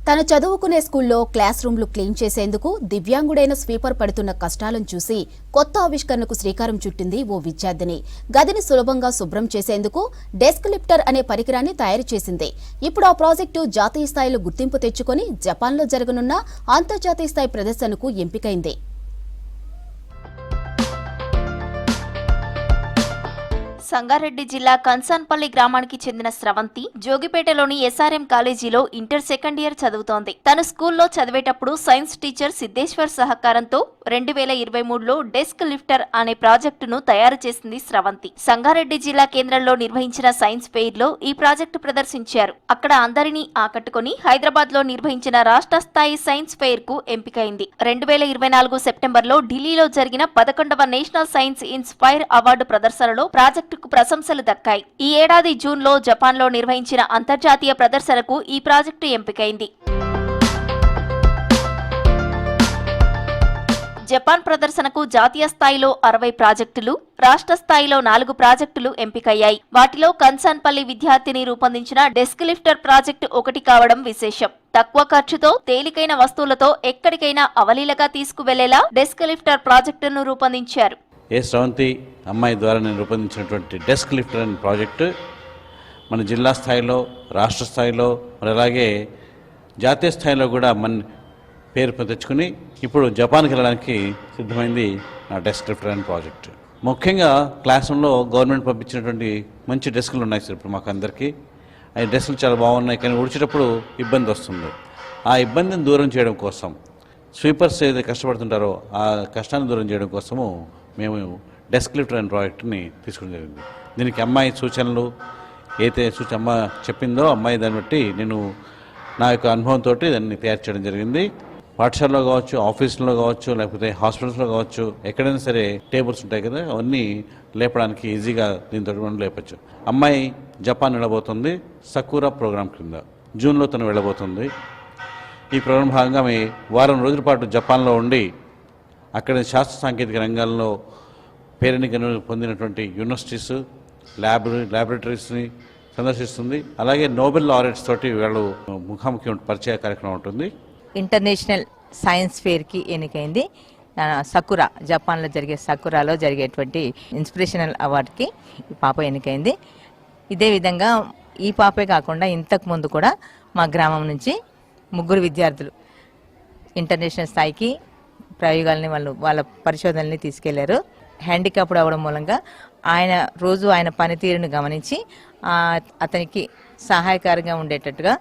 తను చదువుకునే స్కూల్లో క్లాస్ రూమ్లు క్లీన్ చేసేందుకు దివ్యాంగుడైన స్వీపర్ పడుతున్న కష్టాలను చూసి కొత్త ఆవిష్కరణకు శ్రీకారం చుట్టింది ఓ విద్యార్థిని. గదిని సులభంగా శుభ్రం చేసేందుకు డెస్క్ లిఫ్టర్ అనే పరికరాన్ని తయారు చేసింది. ఇప్పుడు ఆ ప్రాజెక్టు జాతీయ స్థాయిలో గుర్తింపు తెచ్చుకొని జపాన్లో జరగనున్న అంతర్జాతీయ స్థాయి ప్రదర్శనకు ఎంపికైంది. సంగారెడ్డి జిల్లా కన్సాన్పల్లి గ్రామానికి చెందిన స్రవంతి జోగిపేటలోని ఎస్ఆర్ఎం కాలేజీలో ఇంటర్ సెకండ్ ఇయర్ చదువుతోంది. తను స్కూల్లో చదివేటప్పుడు సైన్స్ టీచర్ సిద్ధేశ్వర్ సహకారంతో 2023లో డెస్క్ లిఫ్టర్ అనే ప్రాజెక్టును తయారు చేసింది స్రవంతి. సంగారెడ్డి జిల్లా కేంద్రంలో నిర్వహించిన సైన్స్ ఫెయిర్ లో ఈ ప్రాజెక్టు ప్రదర్శించారు. అక్కడ అందరినీ ఆకట్టుకుని హైదరాబాద్ లో నిర్వహించిన రాష్ట్ర స్థాయి సైన్స్ ఫెయిర్ కు ఎంపికైంది. 2024 సెప్టెంబర్లో ఢిల్లీలో జరిగిన 11వ నేషనల్ సైన్స్ ఇన్స్పైర్ అవార్డు ప్రదర్శనలో ప్రాజెక్టు ప్రశంసలు దక్కాయి. ఈ ఏడాది జూన్లో జపాన్లో నిర్వహించిన అంతర్జాతీయ ప్రదర్శనకు ఈ ప్రాజెక్టు ఎంపికైంది. జపాన్ ప్రదర్శనకు జాతీయ స్థాయిలో 60 ప్రాజెక్టులు, రాష్ట్ర స్థాయిలో 4 ప్రాజెక్టులు ఎంపికయ్యాయి. వాటిలో కన్సాన్పల్లి విద్యార్థిని రూపొందించిన డెస్క్ లిఫ్టర్ ప్రాజెక్టు ఒకటి కావడం విశేషం. తక్కువ ఖర్చుతో తేలికైన వస్తువులతో ఎక్కడికైనా అవలీలగా తీసుకువెళ్లేలా డెస్క్ లిఫ్టర్ ప్రాజెక్టును రూపొందించారు. స్రవంతి అమ్మాయి ద్వారా నేను రూపొందించినటువంటి డెస్క్ లిఫ్టర్ అనే ప్రాజెక్టు మన జిల్లా స్థాయిలో, రాష్ట్ర స్థాయిలో, మరి అలాగే జాతీయ స్థాయిలో కూడా మన పేరు తెచ్చుకుని ఇప్పుడు జపాన్కి వెళ్ళడానికి సిద్ధమైంది నా డెస్క్ లిఫ్టర్ అనే ప్రాజెక్టు. ముఖ్యంగా క్లాస్ రూమ్లో గవర్నమెంట్ పంపించినటువంటి మంచి డెస్కులు ఉన్నాయి సార్. ఇప్పుడు మాకు అందరికీ ఆ డెస్కులు చాలా బాగున్నాయి, కానీ ఉడిచేటప్పుడు ఇబ్బంది వస్తుంది. ఆ ఇబ్బందిని దూరం చేయడం కోసం, స్వీపర్స్ ఏదైతే కష్టపడుతుంటారో ఆ కష్టాన్ని దూరం చేయడం కోసము మేము డెస్క్ లిఫ్టర్ అనే ప్రాజెక్టుని తీసుకోవడం జరిగింది. దీనికి అమ్మాయి సూచనలు అయితే అమ్మ చెప్పిందో అమ్మాయి దాన్ని బట్టి నేను నా యొక్క అనుభవంతో దాన్ని తయారు చేయడం జరిగింది. పాఠశాలలో కావచ్చు, ఆఫీసులో కావచ్చు, లేకపోతే హాస్పిటల్స్లో కావచ్చు, ఎక్కడైనా సరే టేబుల్స్ ఉంటాయి కదా, అవన్నీ లేపడానికి ఈజీగా దీంతో మనం లేపచ్చు. అమ్మాయి జపాన్ వెళ్ళబోతుంది సకూరా ప్రోగ్రాం కింద. జూన్లో తను వెళ్ళబోతుంది. ఈ ప్రోగ్రాం భాగంగా ఆమె వారం రోజుల పాటు జపాన్లో ఉండి అక్కడ శాస్త్ర సాంకేతిక రంగాల్లో పేరెన్నికను పొందినటువంటి యూనివర్సిటీస్, ల్యాబొరేటరీస్ని సందర్శిస్తుంది. అలాగే నోబెల్ లారెట్స్ తోటి వాళ్ళు ముఖాముఖి పరిచయ కార్యక్రమం ఉంటుంది. ఇంటర్నేషనల్ సైన్స్ ఫెయిర్కి ఎన్నికైంది. సకురా, జపాన్లో జరిగే సకురాలో జరిగేటువంటి ఇన్స్పిరేషనల్ అవార్డుకి ఈ పాప ఎన్నికైంది. ఇదే విధంగా ఈ పాపే కాకుండా ఇంతకుముందు కూడా మా గ్రామం నుంచి 3 విద్యార్థులు ఇంటర్నేషనల్ స్థాయికి ప్రయోగాలని వాళ్ళ పరిశోధనల్ని తీసుకెళ్లారు. హ్యాండిక్యాప్డ్ అవ్వడం మూలంగా ఆయన పనితీరును గమనించి అతనికి సహాయకారంగా ఉండేటట్టుగా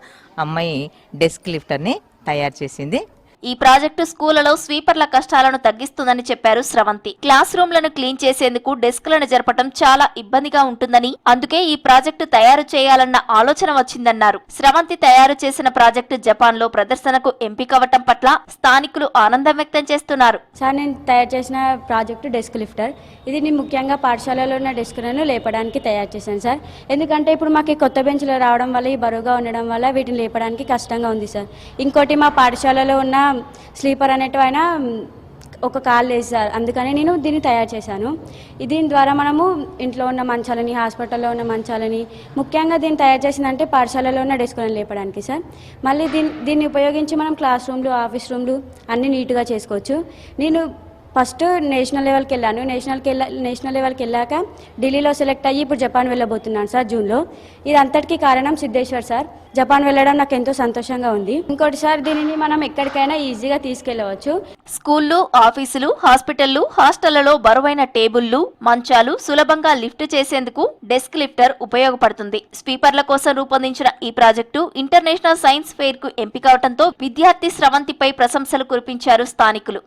అమ్మాయి డెస్క్ లిఫ్టర్ని తయారు చేసింది. ఈ ప్రాజెక్టు స్కూళ్లలో స్వీపర్ల కష్టాలను తగ్గిస్తుందని చెప్పారు స్రవంతి. క్లాస్ రూమ్లను క్లీన్ చేసేందుకు డెస్క్లను జరపడం చాలా ఇబ్బందిగా ఉంటుందని, అందుకే ఈ ప్రాజెక్టు తయారు చేయాలన్న ఆలోచన వచ్చిందన్నారు. స్రవంతి తయారు చేసిన ప్రాజెక్టు జపాన్లో ప్రదర్శనకు ఎంపికవటం పట్ల స్థానికులు ఆనందం వ్యక్తం చేస్తున్నారు. సార్, నేను తయారు చేసిన ప్రాజెక్టు డెస్క్ లిఫ్టర్. ఇది నేను ముఖ్యంగా పాఠశాలలో ఉన్న డెస్క్లను లేపడానికి తయారు చేశాను సార్. ఎందుకంటే ఇప్పుడు మాకు కొత్త బెంచ్లు రావడం వల్ల, ఈ బరువుగా ఉండడం వల్ల వీటిని లేపడానికి కష్టంగా ఉంది సార్. ఇంకోటి, మా పాఠశాలలో ఉన్న స్లీపర్ అనేటివైనా ఒక కాల్ లేదు సార్. అందుకని నేను దీన్ని తయారు చేశాను. దీని ద్వారా మనము ఇంట్లో ఉన్న మంచాలని, హాస్పిటల్లో ఉన్న మంచాలని, ముఖ్యంగా దీన్ని తయారు చేసిందంటే పాఠశాలలో ఉన్న డెస్క్లను లేపడానికి సార్. మళ్ళీ దీన్ని ఉపయోగించి మనం క్లాస్ రూమ్లు, ఆఫీస్ రూమ్లు అన్నీ నీట్గా చేసుకోవచ్చు. నేను ఫస్ట్ నేషనల్ లెవెల్కి వెళ్ళాను. నేషనల్ లెవెల్కి వెళ్ళాక ఢిల్లీలో సెలెక్ట్ అయ్యి ఇప్పుడు జపాన్ వెళ్ళబోతున్నాను సార్ జూన్లో. ఇది అంతటికీ కారణం సిద్ధేశ్వర్ సార్. జపాన్ వెళ్ళడం నాకు ఎంతో సంతోషంగా ఉంది. ఇంకోటి సార్, దీనిని మనం ఎక్కడికైనా ఈజీగా తీసుకెళ్లవచ్చు. స్కూళ్లు, ఆఫీసులు, హాస్పిటళ్లు, హాస్టళ్లలో బరువైన టేబుళ్లు, మంచాలు సులభంగా లిఫ్ట్ చేసేందుకు డెస్క్ లిఫ్టర్ ఉపయోగపడుతుంది. స్వీపర్ల కోసం రూపొందించిన ఈ ప్రాజెక్టు ఇంటర్నేషనల్ సైన్స్ ఫెయిర్ కు ఎంపికవటంతో విద్యార్థి స్రవంతిపై ప్రశంసలు కురిపించారు స్థానికులు.